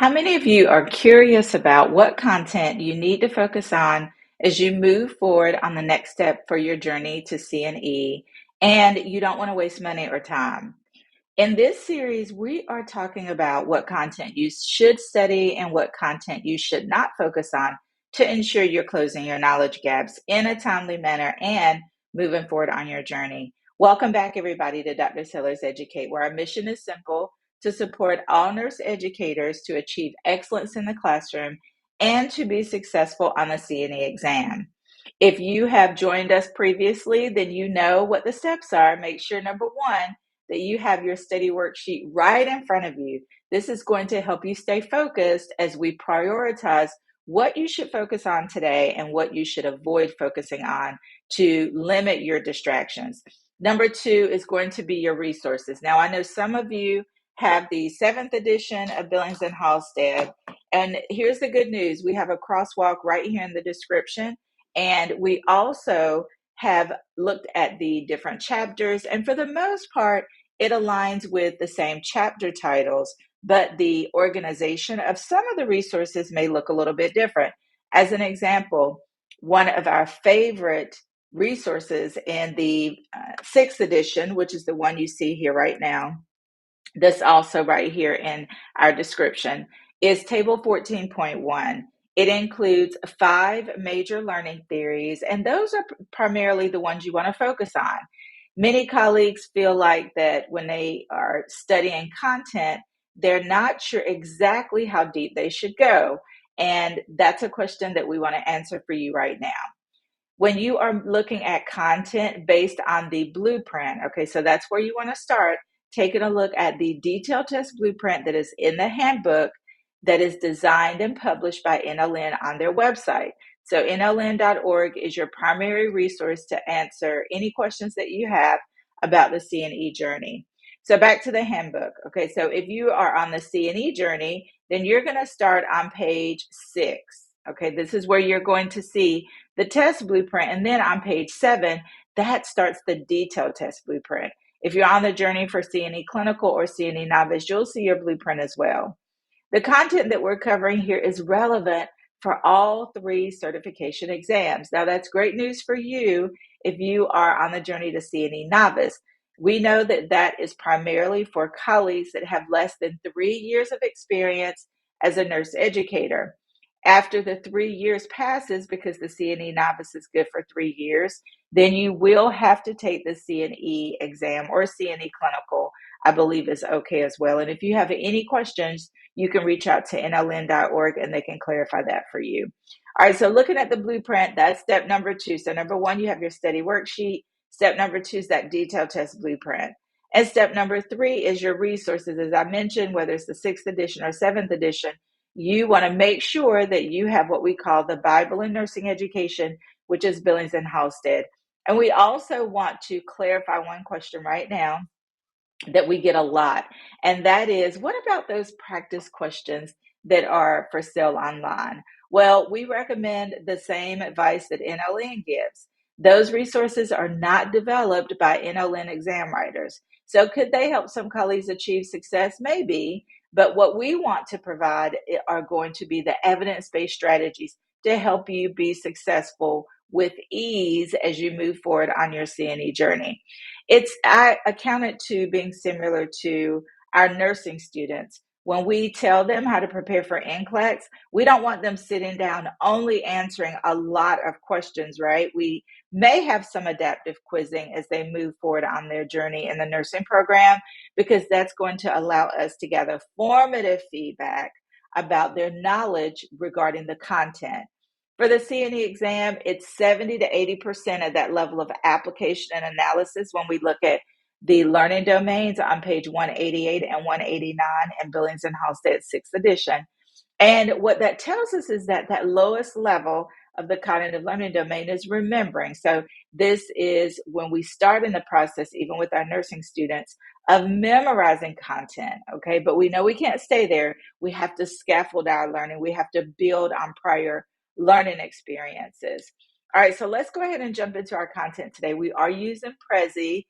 How many of you are curious about what content you need to focus on as you move forward on the next step for your journey to CNE, and you don't want to waste money or time? In this series, we are talking about what content you should study and what content you should not focus on to ensure you're closing your knowledge gaps in a timely manner and moving forward on your journey. Welcome back, everybody, to Dr. Sellars Educate, where our mission is simple: to support all nurse educators to achieve excellence in the classroom and to be successful on the CNE exam. If you have joined us previously, then you know what the steps are. Make sure, number one, that you have your study worksheet right in front of you. This is going to help you stay focused as we prioritize what you should focus on today and what you should avoid focusing on to limit your distractions. Number two is going to be your resources. Now, I know some of you have the 7th edition of Billings and Halstead, and here's the good news. We have a crosswalk right here in the description, and we also have looked at the different chapters, and for the most part, it aligns with the same chapter titles, but the organization of some of the resources may look a little bit different. As an example, one of our favorite resources in the 6th edition, which is the one you see here right now, this also right here in our description, is Table 14.1. It includes 5 major learning theories, and those are primarily the ones you want to focus on. Many colleagues feel like that when they are studying content, they're not sure exactly how deep they should go. And that's a question that we want to answer for you right now. When you are looking at content based on the blueprint, okay, so that's where you want to start, taking a look at the detailed test blueprint that is in the handbook that is designed and published by NLN on their website. So nln.org is your primary resource to answer any questions that you have about the CNE journey. So back to the handbook. Okay, so if you are on the CNE journey, then you're going to start on page 6. Okay, this is where you're going to see the test blueprint. And then on page 7, that starts the detailed test blueprint. If you're on the journey for CNE Clinical or CNE Novice, you'll see your blueprint as well. The content that we're covering here is relevant for all 3 certification exams. Now, that's great news for you if you are on the journey to CNE Novice. We know that that is primarily for colleagues that have less than 3 years of experience as a nurse educator. After the 3 years passes, because the CNE Novice is good for 3 years, then you will have to take the CNE exam, or CNE Clinical, I believe is okay as well. And if you have any questions, you can reach out to nln.org and they can clarify that for you. All right, so looking at the blueprint, that's step number 2. So number 1, you have your study worksheet. Step number 2 is that detailed test blueprint. And step number 3 is your resources. As I mentioned, whether it's the 6th edition or 7th edition, you want to make sure that you have what we call the Bible in Nursing Education, which is Billings and Halstead. And we also want to clarify one question right now that we get a lot, and that is, what about those practice questions that are for sale online? Well, we recommend the same advice that NLN gives. Those resources are not developed by NLN exam writers. So could they help some colleagues achieve success? Maybe, but what we want to provide are going to be the evidence-based strategies to help you be successful with ease as you move forward on your CNE journey. I account it to being similar to our nursing students. When we tell them how to prepare for NCLEX, we don't want them sitting down only answering a lot of questions, right? We may have some adaptive quizzing as they move forward on their journey in the nursing program, because that's going to allow us to gather formative feedback about their knowledge regarding the content. For the CNE exam, it's 70 to 80% of that level of application and analysis when we look at the learning domains on page 188 and 189 in Billings and Halstead 6th edition. And what that tells us is that that lowest level of the cognitive learning domain is remembering. So this is when we start in the process, even with our nursing students, of memorizing content, okay? But we know we can't stay there. We have to scaffold our learning. We have to build on prior learning experiences. All right, so let's go ahead and jump into our content today. We are using Prezi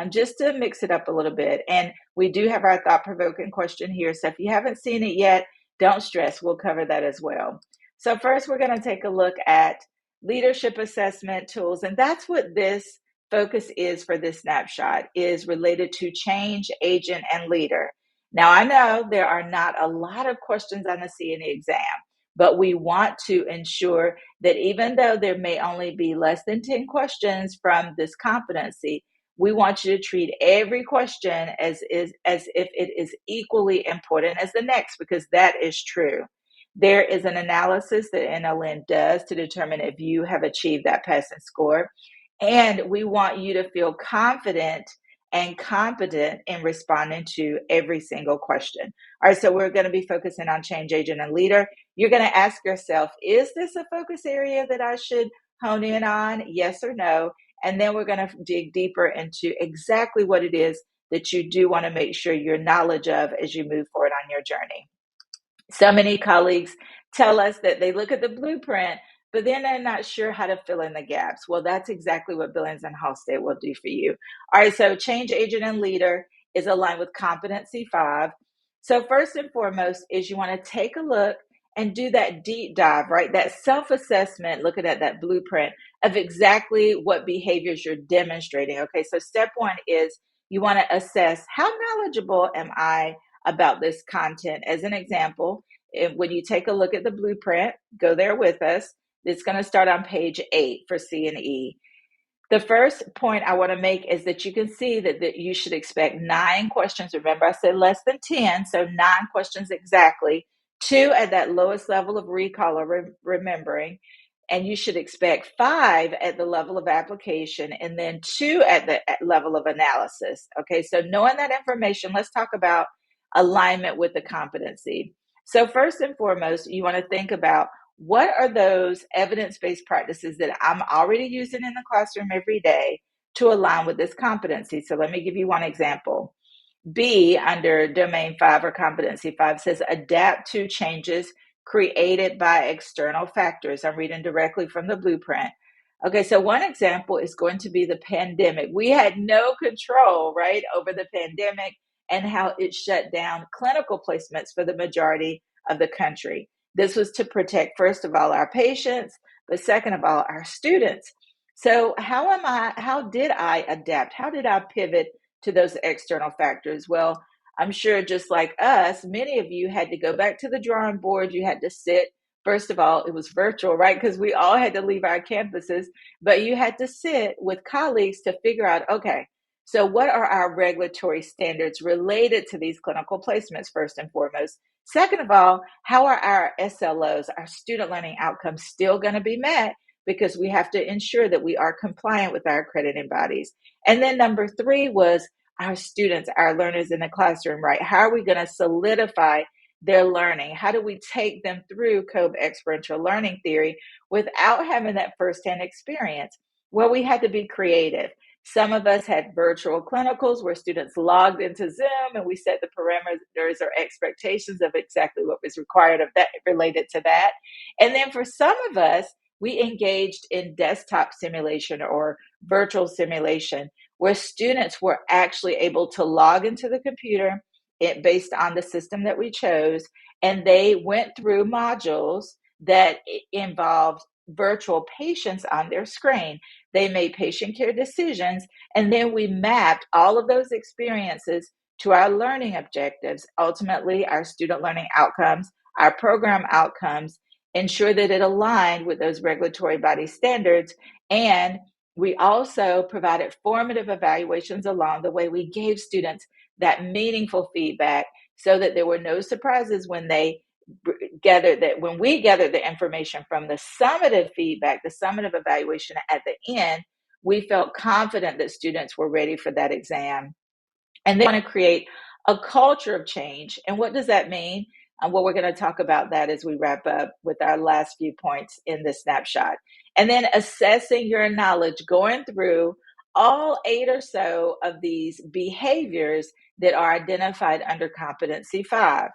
just to mix it up a little bit. And we do have our thought-provoking question here. So if you haven't seen it yet, Don't stress, we'll cover that as well. So first, we're going to take a look at leadership assessment tools, and that's what this focus is for this snapshot, is related to change agent and leader. Now, I know there are not a lot of questions on the CNE exam, but we want to ensure that even though there may only be less than 10 questions from this competency, we want you to treat every question as if it is equally important as the next, because that is true. There is an analysis that NLN does to determine if you have achieved that passing score. And we want you to feel confident and competent in responding to every single question. All right, so we're going to be focusing on change agent and leader. You're going to ask yourself, is this a focus area that I should hone in on? Yes or no? And then we're going to dig deeper into exactly what it is that you do want to make sure you're knowledge of as you move forward on your journey. So many colleagues tell us that they look at the blueprint, but then they're not sure how to fill in the gaps. Well, that's exactly what Billings and Halstead will do for you. All right, so change agent and leader is aligned with competency 5. So first and foremost is you want to take a look and do that deep dive, right? That self-assessment, looking at that blueprint of exactly what behaviors you're demonstrating. Okay, so step 1 is you want to assess, how knowledgeable am I about this content? As an example, when you take a look at the blueprint, go there with us. It's going to start on page 8 for CNE. The first point I want to make is that you can see that you should expect 9 questions. Remember, I said less than 10, so 9 questions exactly, 2 at that lowest level of recall or remembering, and you should expect 5 at the level of application, and then 2 at the level of analysis. Okay, so knowing that information, let's talk about alignment with the competency. So first and foremost, you want to think about, what are those evidence-based practices that I'm already using in the classroom every day to align with this competency? So let me give you one example. B, under domain 5 or competency 5, says adapt to changes created by external factors. I'm reading directly from the blueprint. Okay, so one example is going to be the pandemic. We had no control, right, over the pandemic and how it shut down clinical placements for the majority of the country. This was to protect, first of all, our patients, but second of all, our students. So how did I adapt? How did I pivot to those external factors? Well, I'm sure just like us, many of you had to go back to the drawing board. You had to sit. First of all, it was virtual, right? Because we all had to leave our campuses, but you had to sit with colleagues to figure out, okay, so what are our regulatory standards related to these clinical placements, first and foremost? Second of all, how are our SLOs, our student learning outcomes, still going to be met? Because we have to ensure that we are compliant with our accrediting bodies. And then number 3 was our students, our learners in the classroom, right? How are we going to solidify their learning? How do we take them through COBE experiential learning theory without having that firsthand experience? Well, we had to be creative. Some of us had virtual clinicals where students logged into Zoom and we set the parameters or expectations of exactly what was required of that related to that. And then for some of us, we engaged in desktop simulation or virtual simulation where students were actually able to log into the computer based on the system that we chose, and they went through modules that involved virtual patients on their screen. They made patient care decisions, and then we mapped all of those experiences to our learning objectives, ultimately our student learning outcomes, our program outcomes, ensure that it aligned with those regulatory body standards. And we also provided formative evaluations along the way. We gave students that meaningful feedback so that there were no surprises when we gathered the information from the summative feedback, the summative evaluation at the end. We felt confident that students were ready for that exam. And they want to create a culture of change. And what does that mean? Well, we're going to talk about that as we wrap up with our last few points in the snapshot. And then assessing your knowledge, going through all 8 or so of these behaviors that are identified under competency 5.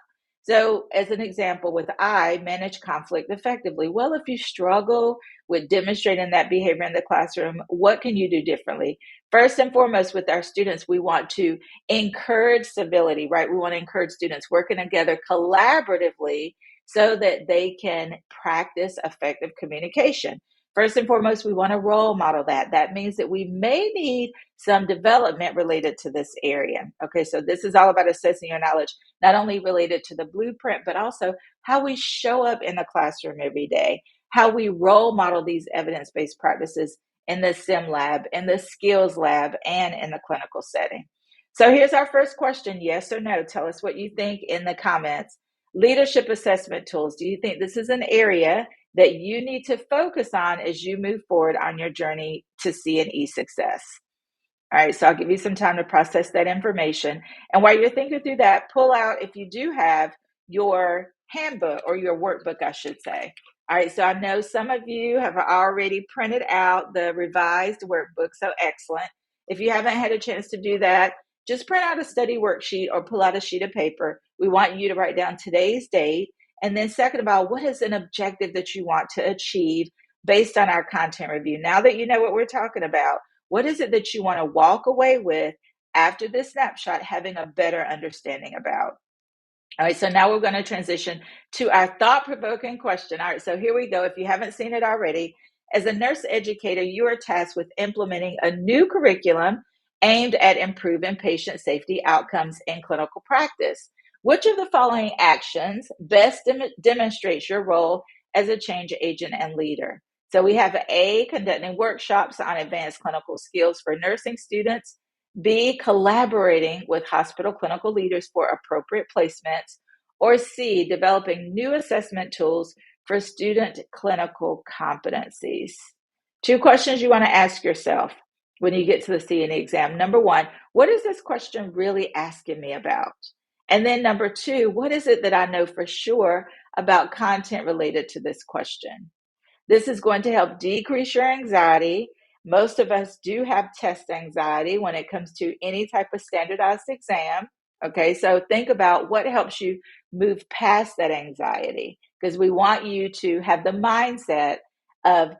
So as an example, with I, manage conflict effectively. Well, if you struggle with demonstrating that behavior in the classroom, what can you do differently? First and foremost, with our students, we want to encourage civility, right? We want to encourage students working together collaboratively so that they can practice effective communication. First and foremost, we want to role model that. That means that we may need some development related to this area. Okay, so this is all about assessing your knowledge, not only related to the blueprint, but also how we show up in the classroom every day, how we role model these evidence-based practices in the SIM lab, in the skills lab, and in the clinical setting. So here's our first question, yes or no. Tell us what you think in the comments. Leadership assessment tools. Do you think this is an area that you need to focus on as you move forward on your journey to CNE success? All right, so I'll give you some time to process that information. And while you're thinking through that, pull out, if you do have, your handbook or your workbook, I should say. All right, so I know some of you have already printed out the revised workbook, so excellent. If you haven't had a chance to do that, just print out a study worksheet or pull out a sheet of paper. We want you to write down today's date. And then second of all, what is an objective that you want to achieve based on our content review? Now that you know what we're talking about, what is it that you want to walk away with after this snapshot, having a better understanding about? All right, so now we're going to transition to our thought-provoking question. All right, so here we go. If you haven't seen it already, as a nurse educator, you are tasked with implementing a new curriculum aimed at improving patient safety outcomes in clinical practice. Which of the following actions best demonstrates your role as a change agent and leader? So we have A, conducting workshops on advanced clinical skills for nursing students. B, collaborating with hospital clinical leaders for appropriate placements. Or C, developing new assessment tools for student clinical competencies. Two questions you want to ask yourself when you get to the CNE exam. Number one, what is this question really asking me about? And then number two, what is it that I know for sure about content related to this question? This is going to help decrease your anxiety. Most of us do have test anxiety when it comes to any type of standardized exam. Okay, so think about what helps you move past that anxiety, because we want you to have the mindset of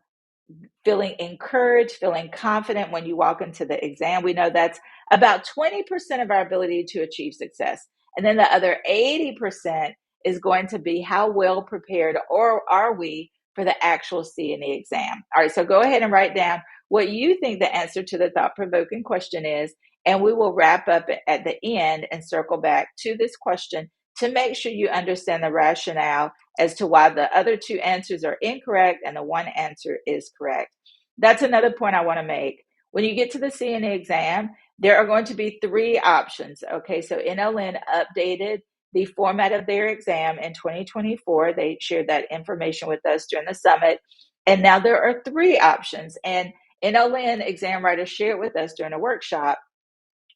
feeling encouraged, feeling confident when you walk into the exam. We know that's about 20% of our ability to achieve success. And then the other 80% is going to be how well prepared or are we for the actual CNE exam. All right, so go ahead and write down what you think the answer to the thought-provoking question is, and we will wrap up at the end and circle back to this question to make sure you understand the rationale as to why the other two answers are incorrect and the one answer is correct. That's another point I want to make. When you get to the CNE exam, there are going to be three options. Okay, so NLN updated the format of their exam in 2024. They shared that information with us during the summit. And now there are three options. And NLN exam writers shared with us during a workshop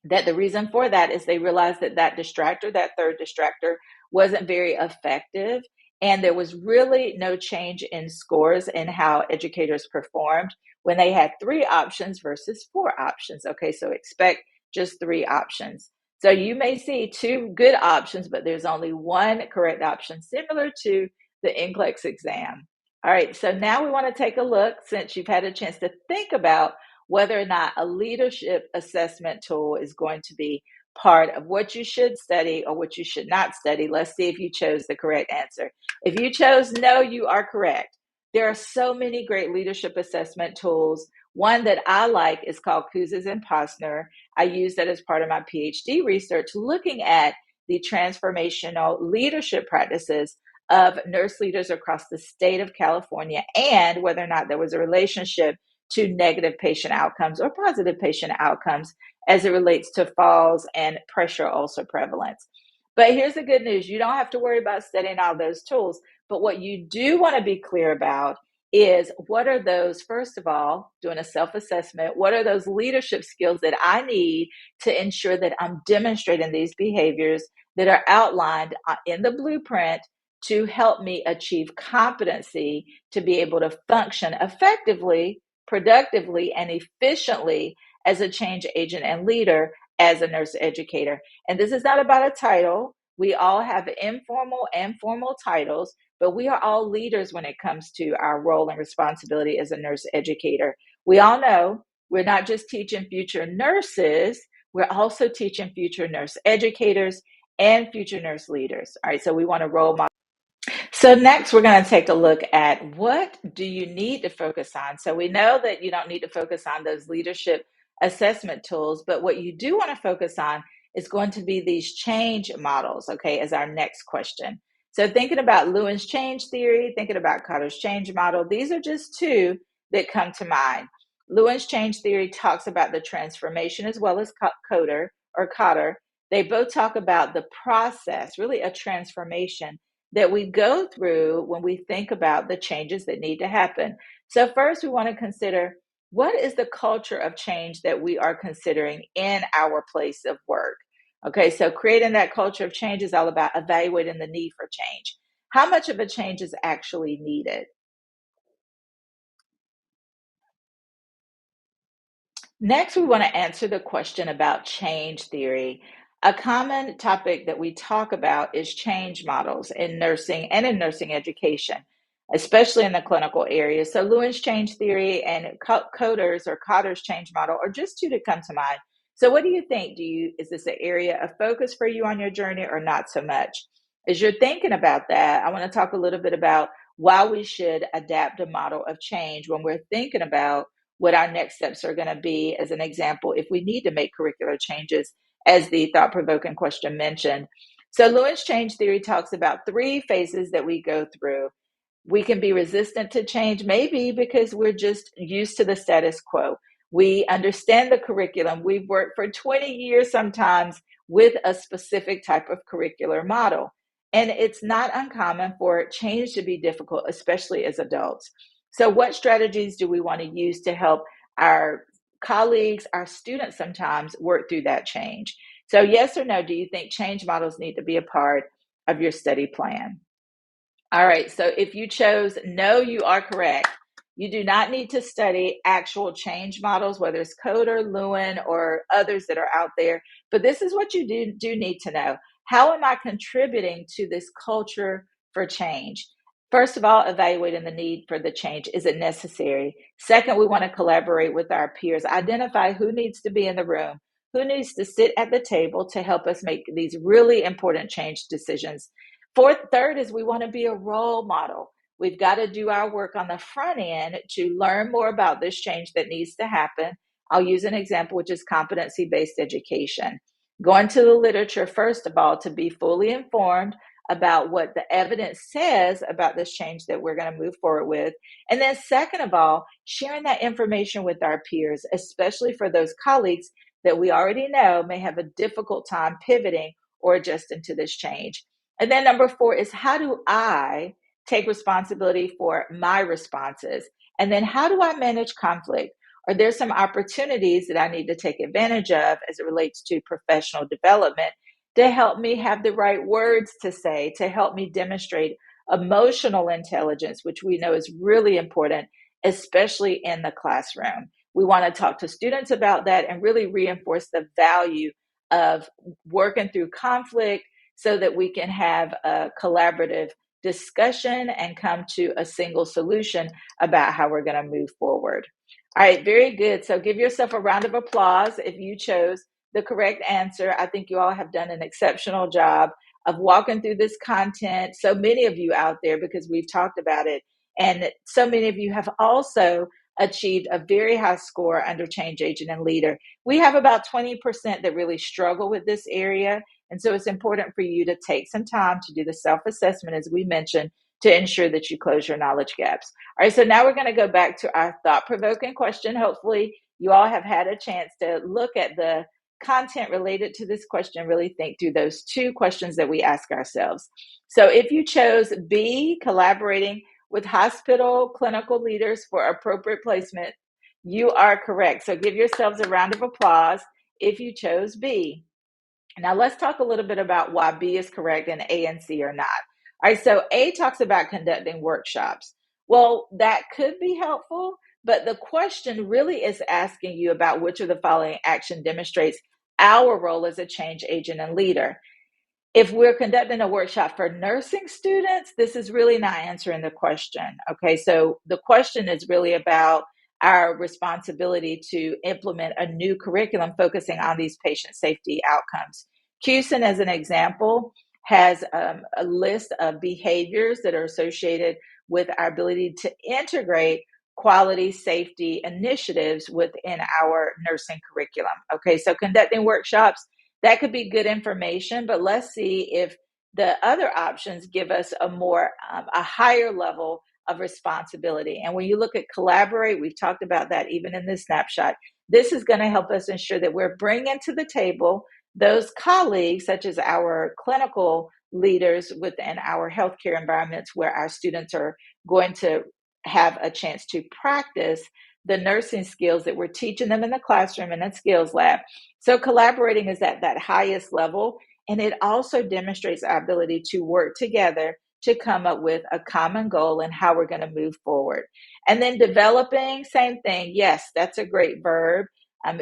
that the reason for that is they realized that that distractor, that third distractor, wasn't very effective. And there was really no change in scores in how educators performed when they had three options versus four options. Okay, so expect just three options. So you may see two good options, but there's only one correct option, similar to the NCLEX exam. All right, so now we want to take a look, since you've had a chance to think about whether or not a leadership assessment tool is going to be part of what you should study or what you should not study. Let's see if you chose the correct answer. If you chose no, you are correct. There are so many great leadership assessment tools. One that I like is called Kouzes and Posner. I use that as part of my PhD research, looking at the transformational leadership practices of nurse leaders across the state of California, and whether or not there was a relationship to negative patient outcomes or positive patient outcomes as it relates to falls and pressure ulcer prevalence. But here's the good news. You don't have to worry about studying all those tools. But what you do want to be clear about is, what are those, first of all, doing a self-assessment, what are those leadership skills that I need to ensure that I'm demonstrating these behaviors that are outlined in the blueprint to help me achieve competency to be able to function effectively, productively, and efficiently as a change agent and leader as a nurse educator. And this is not about a title. We all have informal and formal titles, but we are all leaders when it comes to our role and responsibility as a nurse educator. We all know we're not just teaching future nurses, we're also teaching future nurse educators and future nurse leaders. All right, so we want to role model. So next, we're going to take a look at what do you need to focus on. So we know that you don't need to focus on those leadership assessment tools, but what you do want to focus on is going to be these change models, okay, as our next question. So thinking about Lewin's change theory, thinking about Cotter's change model, these are just two that come to mind. Lewin's change theory talks about the transformation as well as Cotter. They both talk about the process, really a transformation that we go through when we think about the changes that need to happen. So first, we want to consider what is the culture of change that we are considering in our place of work. Okay, so creating that culture of change is all about evaluating the need for change. How much of a change is actually needed? Next, we want to answer the question about change theory. A common topic that we talk about is change models in nursing and in nursing education, especially in the clinical area. So, Lewin's change theory and Cotter's change model are just two to come to mind. So, what do you think? Is this an area of focus for you on your journey or not so much? As you're thinking about that, I want to talk a little bit about why we should adapt a model of change when we're thinking about what our next steps are going to be. As an example, if we need to make curricular changes, as the thought-provoking question mentioned. So Lewin's change theory talks about three phases that we go through. We can be resistant to change, maybe because we're just used to the status quo. We understand the curriculum. We've worked for 20 years sometimes with a specific type of curricular model. And it's not uncommon for change to be difficult, especially as adults. So, what strategies do we want to use to help our colleagues, our students sometimes work through that change? So, yes or no, do you think change models need to be a part of your study plan? All right, so if you chose no, you are correct. You do not need to study actual change models, whether it's Coder, Lewin, or others that are out there. But this is what you do need to know. How am I contributing to this culture for change? First of all, evaluating the need for the change. Is it necessary? Second, we want to collaborate with our peers. Identify who needs to be in the room, who needs to sit at the table to help us make these really important change decisions. Third is we want to be a role model. We've got to do our work on the front end to learn more about this change that needs to happen. I'll use an example, which is competency-based education. Going to the literature, first of all, to be fully informed about what the evidence says about this change that we're going to move forward with. And then second of all, sharing that information with our peers, especially for those colleagues that we already know may have a difficult time pivoting or adjusting to this change. And then number four is how do I take responsibility for my responses? And then how do I manage conflict? Are there some opportunities that I need to take advantage of as it relates to professional development to help me have the right words to say, to help me demonstrate emotional intelligence, which we know is really important, especially in the classroom. We want to talk to students about that and really reinforce the value of working through conflict so that we can have a collaborative discussion and come to a single solution about how we're going to move forward. All right, very good. So give yourself a round of applause if you chose the correct answer. I think you all have done an exceptional job of walking through this content. So many of you out there, because we've talked about it, and so many of you have also achieved a very high score under change agent and leader. We have about 20% that really struggle with this area. And so it's important for you to take some time to do the self-assessment, as we mentioned, to ensure that you close your knowledge gaps. All right, so now we're going to go back to our thought-provoking question. Hopefully, you all have had a chance to look at the content related to this question, really think through those two questions that we ask ourselves. So if you chose B, collaborating with hospital clinical leaders for appropriate placement, you are correct. So give yourselves a round of applause if you chose B. Now let's talk a little bit about why B is correct and A and C are not. All right, so A talks about conducting workshops. Well, that could be helpful, but the question really is asking you about which of the following action demonstrates our role as a change agent and leader. If we're conducting a workshop for nursing students, this is really not answering the question. Okay, so the question is really about our responsibility to implement a new curriculum focusing on these patient safety outcomes. CUSIN, as an example, has a list of behaviors that are associated with our ability to integrate quality safety initiatives within our nursing curriculum. Okay, so conducting workshops, that could be good information, but let's see if the other options give us a higher level of responsibility. And when you look at collaborate, we've talked about that even in this snapshot. This is going to help us ensure that we're bringing to the table those colleagues, such as our clinical leaders within our healthcare environments, where our students are going to have a chance to practice the nursing skills that we're teaching them in the classroom and in skills lab. So collaborating is at that highest level, and it also demonstrates our ability to work together to come up with a common goal and how we're going to move forward. And then developing, same thing. Yes, that's a great verb.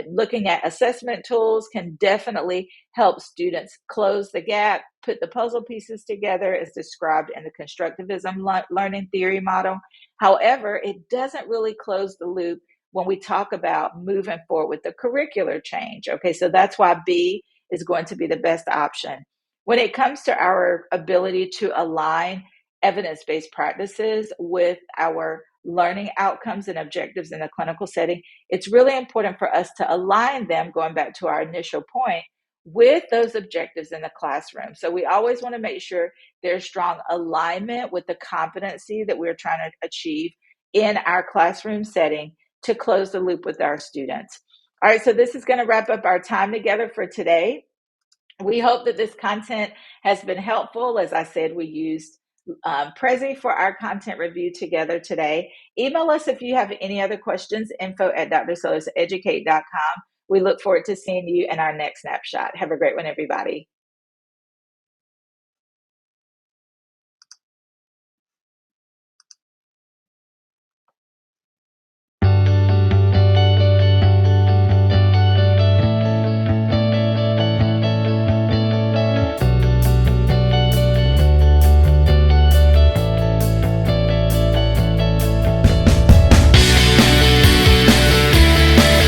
Looking at assessment tools can definitely help students close the gap, put the puzzle pieces together as described in the constructivism learning theory model. However, it doesn't really close the loop when we talk about moving forward with the curricular change. Okay, so that's why B is going to be the best option. When it comes to our ability to align evidence-based practices with our learning outcomes and objectives in the clinical setting, it's really important for us to align them, going back to our initial point, with those objectives in the classroom. So we always want to make sure there's strong alignment with the competency that we're trying to achieve in our classroom setting to close the loop with our students. All right, so this is going to wrap up our time together for today. We hope that this content has been helpful. As I said, we used Prezi for our content review together today. Email us if you have any other questions, info@drsellarseducate.com. We look forward to seeing you in our next snapshot. Have a great one, everybody.